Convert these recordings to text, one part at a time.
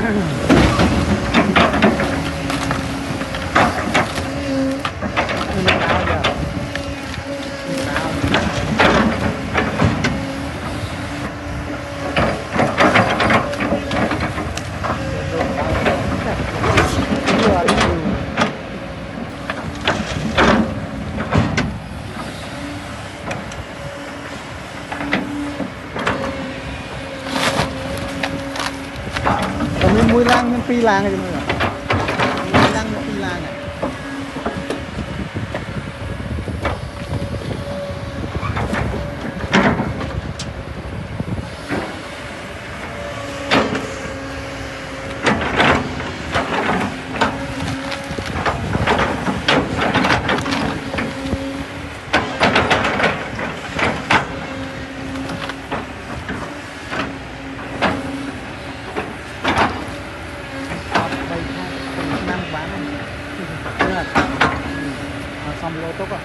mùi lang nhưng phi lang rồi mùi lang nhưng phi lang này. Xong lô tốt à.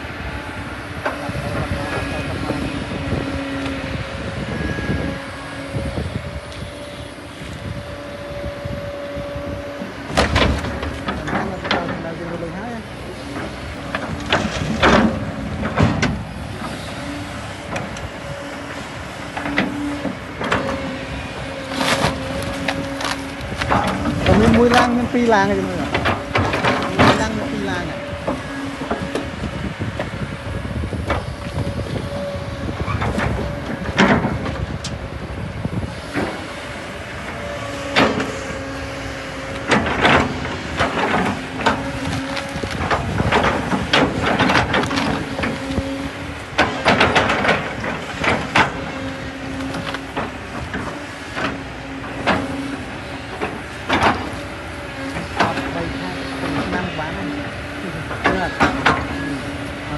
Mùi lang nhưng phi lang rồi mùi lang nhưng phi lang này.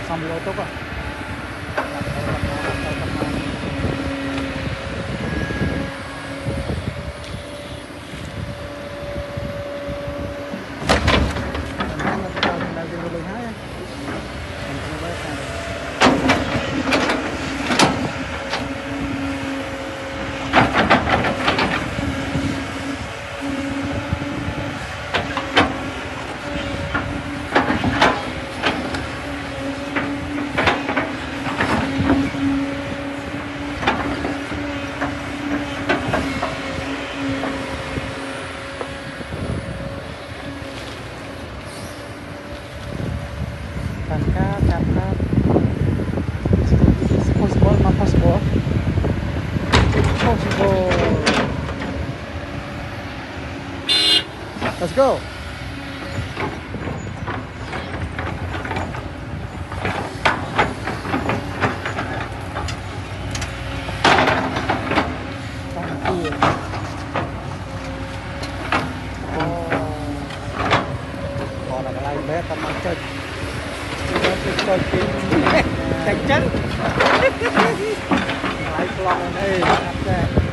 Xong lô tốt à. Let's go. Còn là cái này bé tao mang chơi cạnh chân lại lòng này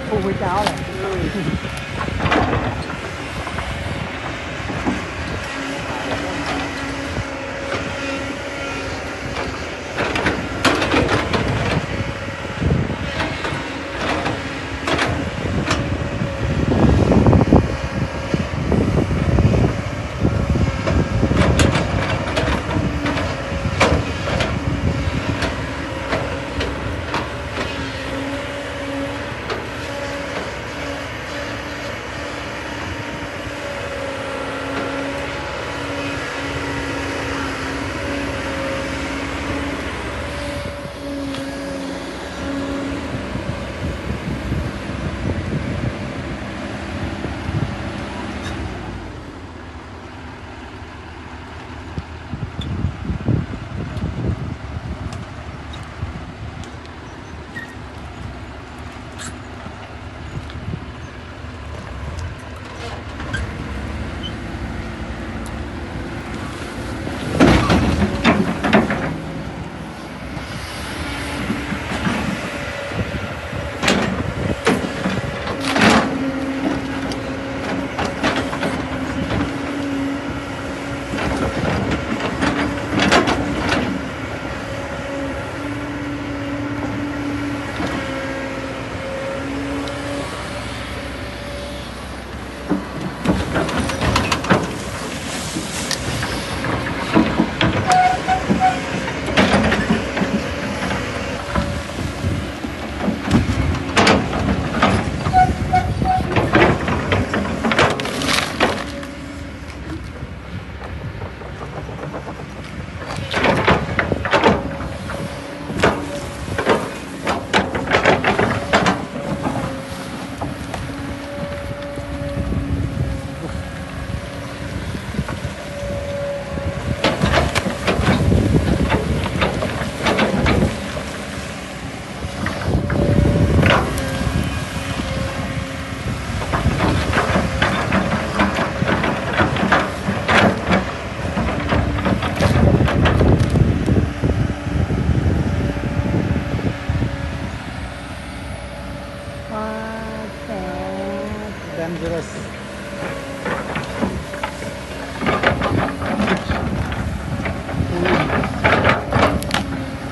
phu với cháu này.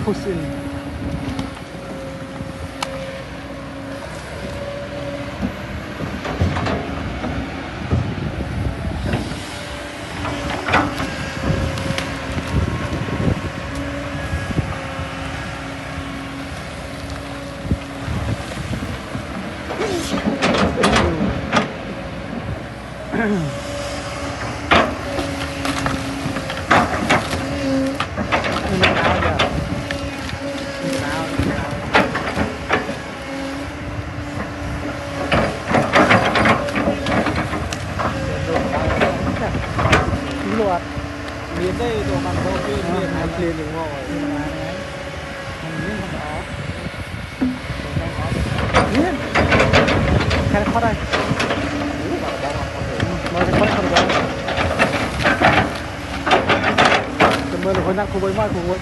push in. Luộc miếng đây đồ mặn vô kia miếng ăn này liền đúng rồi nhưng mà đấy ăn miếng không đó miếng cái khó đây mà cái khó không đó cái mưa là khối nặng khối bơi mai khối bơi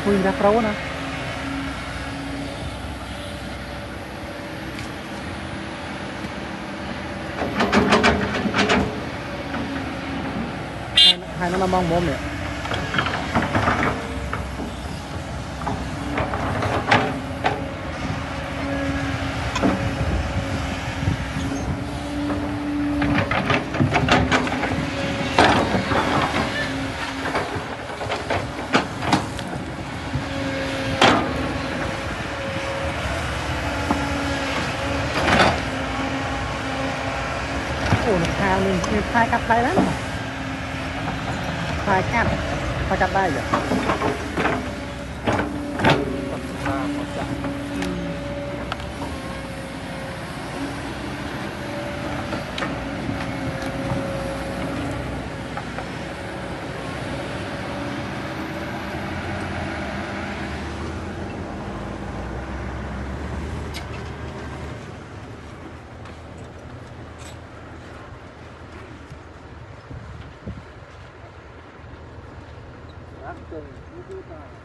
Ui, ra pro nè. Hai nó mong mồm nè. Ủa, mình khai cắt đây lắm. Khai cắt đây vậy. Acting,